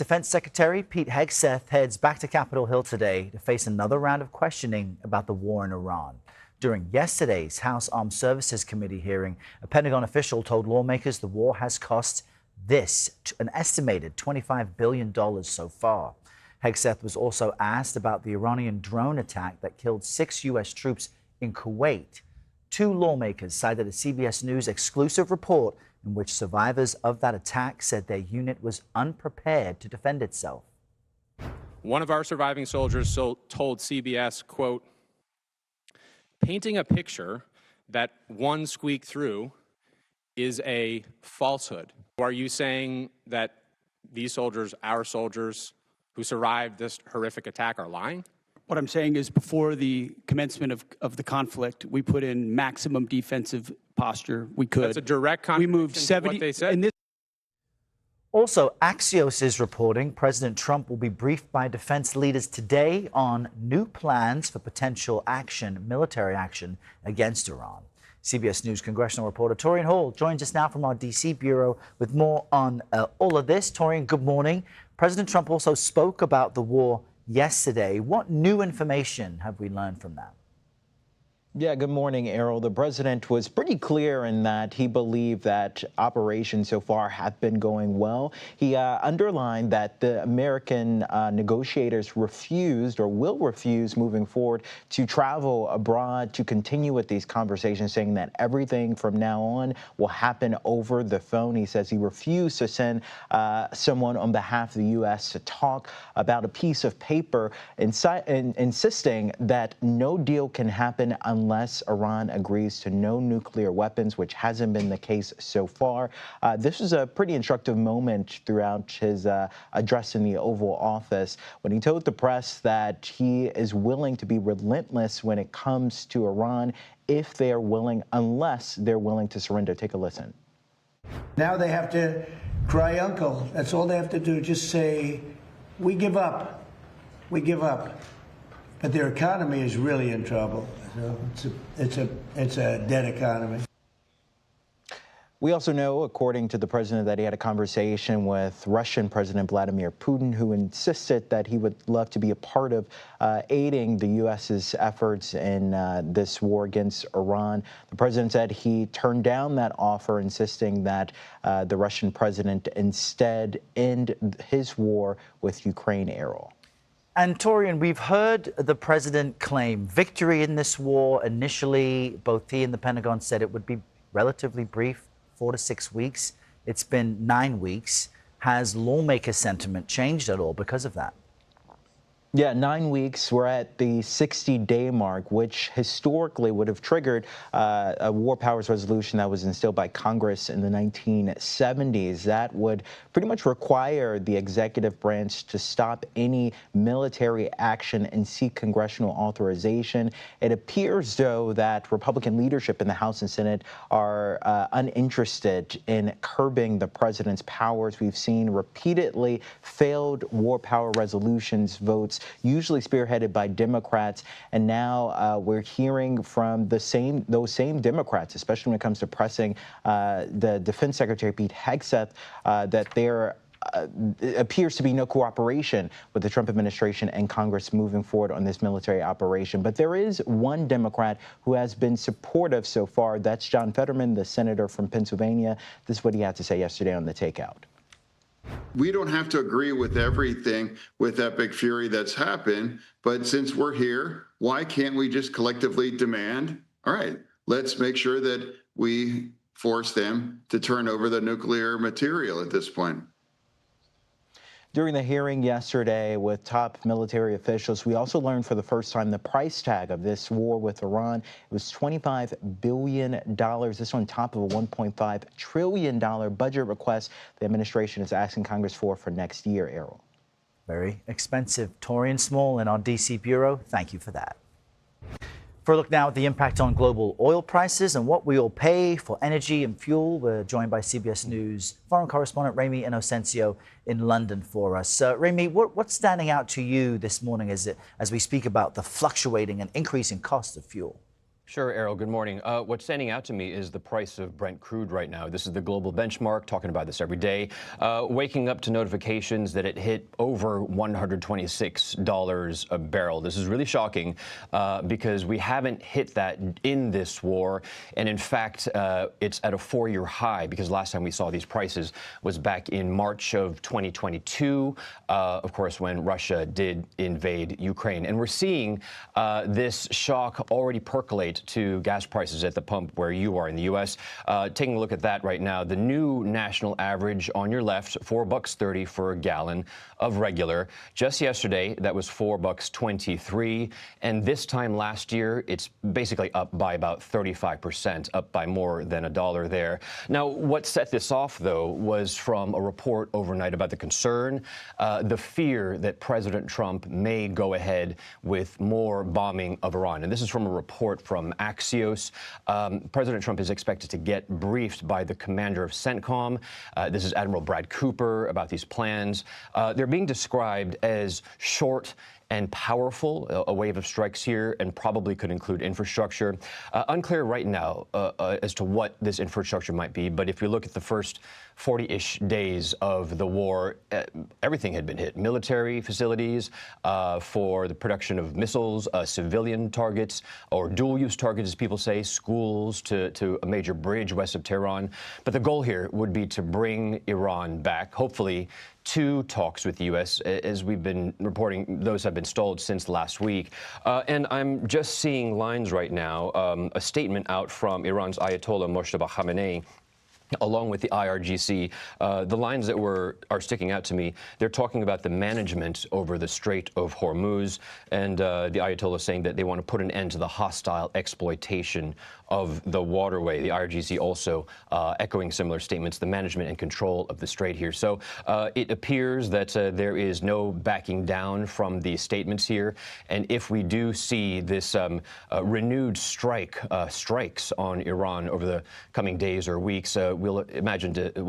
Defense Secretary Pete Hegseth heads back to Capitol Hill today to face another round of questioning about the war in Iran. During yesterday's House Armed Services Committee hearing, a Pentagon official told lawmakers the war has cost an estimated $25 billion so far. Hegseth was also asked about the Iranian drone attack that killed 6 U.S. troops in Kuwait. 2 lawmakers cited a CBS News exclusive report in which survivors of that attack said their unit was unprepared to defend itself. One of our surviving soldiers told CBS, quote, "Painting a picture that one squeaked through is a falsehood." Are you saying that these soldiers, our soldiers who survived this horrific attack, are lying? What I'm saying is before the commencement of the conflict, we put in maximum defensive posture we could. That's a direct contradiction we moved 70, to what they said. Also, Axios is reporting President Trump will be briefed by defense leaders today on new plans for potential military action against Iran. CBS News congressional reporter Taurean Hall joins us now from our D.C. bureau with more on all of this. Taurean, good morning. President Trump also spoke about the war yesterday. What new information have we learned from that? Yeah, good morning, Errol. The president was pretty clear in that he believed that operations so far have been going well. He underlined that the American negotiators refused or will refuse moving forward to travel abroad to continue with these conversations, saying that everything from now on will happen over the phone. He says he refused to send someone on behalf of the U.S. to talk about a piece of paper, insisting that no deal can happen unless Iran agrees to no nuclear weapons, which hasn't been the case so far. This was a pretty instructive moment throughout his address in the Oval Office when he told the press that he is willing to be relentless when it comes to Iran if they are willing, unless they're willing to surrender. Take a listen. Now they have to cry uncle. That's all they have to do. Just say, we give up. We give up. But their economy is really in trouble. So it's a dead economy. We also know, according to the president, that he had a conversation with Russian President Vladimir Putin, who insisted that he would love to be a part of aiding the U.S.'s efforts in this war against Iran. The president said he turned down that offer, insisting that the Russian president instead end his war with Ukraine. Errol. And Taurean, we've heard the president claim victory in this war. Initially, both he and the Pentagon said it would be relatively brief, 4 to 6 weeks. It's been 9 weeks. Has lawmaker sentiment changed at all because of that? Yeah, 9 weeks. We're at the 60-day mark, which historically would have triggered a war powers resolution that was instilled by Congress in the 1970s. That would pretty much require the executive branch to stop any military action and seek congressional authorization. It appears, though, that Republican leadership in the House and Senate are uninterested in curbing the president's powers. We've seen repeatedly failed war power resolutions votes, usually spearheaded by Democrats, and now we're hearing from those same Democrats, especially when it comes to pressing the Defense Secretary Pete Hegseth, that there appears to be no cooperation with the Trump administration and Congress moving forward on this military operation. But there is one Democrat who has been supportive so far. That's John Fetterman, the senator from Pennsylvania. This is what he had to say yesterday on the Takeout. We don't have to agree with everything with Epic Fury that's happened, but since we're here, why can't we just collectively demand, all right, let's make sure that we force them to turn over the nuclear material at this point. During the hearing yesterday with top military officials, we also learned for the first time the price tag of this war with Iran. It was $25 billion. This on top of a $1.5 trillion budget request the administration is asking Congress for next year, Errol. Very expensive. Taurean Small in our D.C. bureau, thank you for that. For a look now at the impact on global oil prices and what we all pay for energy and fuel, we're joined by CBS News foreign correspondent Ramy Inocencio in London for us. Ramy, what's standing out to you this morning as we speak about the fluctuating and increasing cost of fuel? Sure, Errol, good morning. What's standing out to me is the price of Brent crude right now. This is the global benchmark, talking about this every day. Waking up to notifications that it hit over $126 a barrel. This is really shocking because we haven't hit that in this war. And in fact, it's at a 4-year high because last time we saw these prices was back in March of 2022, of course, when Russia did invade Ukraine. And we're seeing this shock already percolate to gas prices at the pump where you are in the U.S. Taking a look at that right now, the new national average on your left, $4.30 for a gallon of regular. Just yesterday, that was $4.23. And this time last year, it's basically up by about 35%, up by more than $1 there. Now, what set this off, though, was from a report overnight about the concern, the fear that President Trump may go ahead with more bombing of Iran. And this is from a report from Axios. President Trump is expected to get briefed by the commander of CENTCOM. This is Admiral Brad Cooper about these plans. They're being described as short and powerful, a wave of strikes here, and probably could include infrastructure. Unclear right now as to what this infrastructure might be, but if you look at the first 40-ish days of the war, everything had been hit. Military facilities for the production of missiles, civilian targets, or dual-use targets, as people say, schools to a major bridge west of Tehran. But the goal here would be to bring Iran back, hopefully, to talks with the U.S. As we've been reporting, those have been stalled since last week. And I'm just seeing lines right now, a statement out from Iran's Ayatollah Moshtaba Khamenei, along with the IRGC. The lines that are sticking out to me, they're talking about the management over the Strait of Hormuz, and the Ayatollah saying that they want to put an end to the hostile exploitation of the waterway. The IRGC also echoing similar statements, the management and control of the strait here. So it appears that there is no backing down from the statements here. And if we do see this renewed strikes on Iran over the coming days or weeks, we'll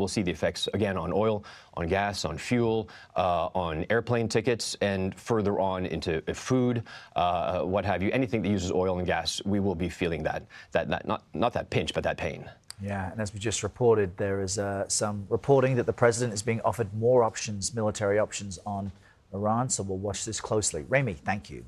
see the effects again on oil, on gas, on fuel, on airplane tickets, and further on into food, what have you. Anything that uses oil and gas, we will be feeling not that pinch, but that pain. Yeah, and as we just reported, there is some reporting that the president is being offered more options, military options on Iran, so we'll watch this closely. Ramy, thank you.